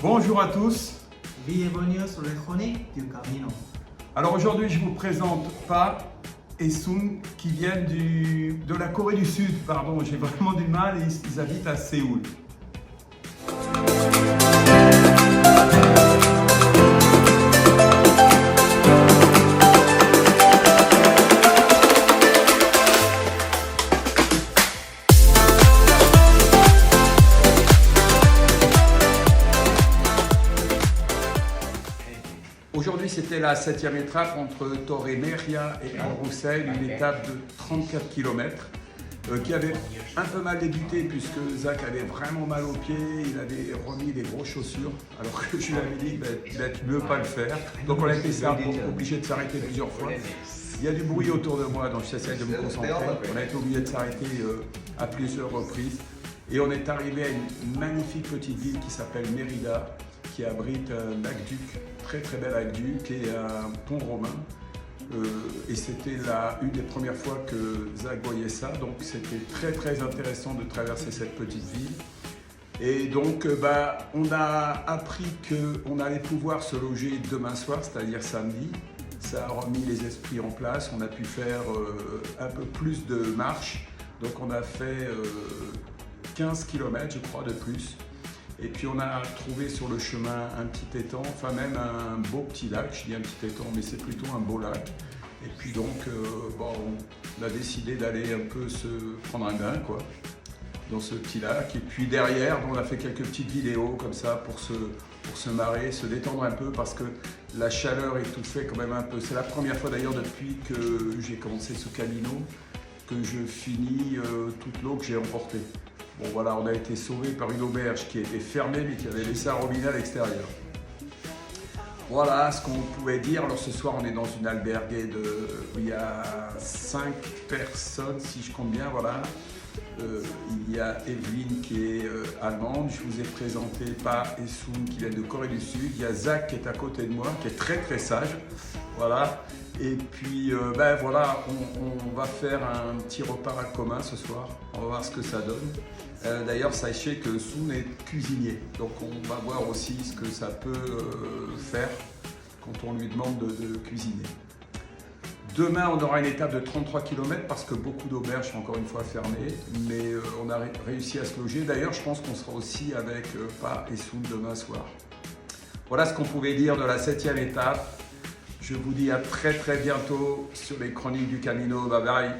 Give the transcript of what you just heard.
Bonjour à tous. Bienvenue sur les chroniques du Camino. Alors aujourd'hui, je vous présente Pa et Sun qui viennent de la Corée du Sud. Pardon, j'ai vraiment du mal, ils habitent à Séoul. Aujourd'hui, c'était la 7e étape entre Torre Meria et Al Roussel, une étape de 34 km qui avait un peu mal débuté puisque Zach avait vraiment mal aux pieds, il avait remis des grosses chaussures alors que je lui avais dit tu ne veux pas le faire. Donc on a été obligé de s'arrêter plusieurs fois. Il y a du bruit autour de moi donc j'essaie de me concentrer. On a été obligé de s'arrêter à plusieurs reprises et on est arrivé à une magnifique petite ville qui s'appelle Mérida, qui abrite un aqueduc, très bel aqueduc et un pont romain. Et c'était une des premières fois que Zach voyait ça, donc c'était très intéressant de traverser cette petite ville. Et donc on a appris qu'on allait pouvoir se loger demain soir, c'est-à-dire samedi. Ça a remis les esprits en place, on a pu faire un peu plus de marche, donc on a fait 15 km je crois de plus. Et puis on a trouvé sur le chemin un petit étang, enfin même un beau petit lac, je dis un petit étang mais c'est plutôt un beau lac. Et puis donc on a décidé d'aller un peu se prendre un bain quoi, dans ce petit lac. Et puis derrière on a fait quelques petites vidéos comme ça pour se marrer, se détendre un peu parce que la chaleur étouffait quand même un peu. C'est la première fois d'ailleurs depuis que j'ai commencé ce Camino que je finis toute l'eau que j'ai emportée. Bon voilà, on a été sauvé par une auberge qui était fermée mais qui avait laissé un robinet à l'extérieur. Voilà ce qu'on pouvait dire. Alors ce soir on est dans une albergue où il y a 5 personnes si je compte bien, voilà. Il y a Evelyne qui est allemande, je vous ai présenté Pa et Sun qui viennent de Corée du Sud. Il y a Zach qui est à côté de moi, qui est très sage, voilà. Et puis voilà, on va faire un petit repas à commun ce soir, on va voir ce que ça donne. D'ailleurs, sachez que Sun est cuisinier, donc on va voir aussi ce que ça peut faire quand on lui demande de cuisiner. Demain, on aura une étape de 33 km parce que beaucoup d'auberges sont encore une fois fermées, mais on a réussi à se loger. D'ailleurs, je pense qu'on sera aussi avec Pa et Sun demain soir. Voilà ce qu'on pouvait dire de la 7e étape. Je vous dis à très bientôt sur les chroniques du Camino. Bye bye.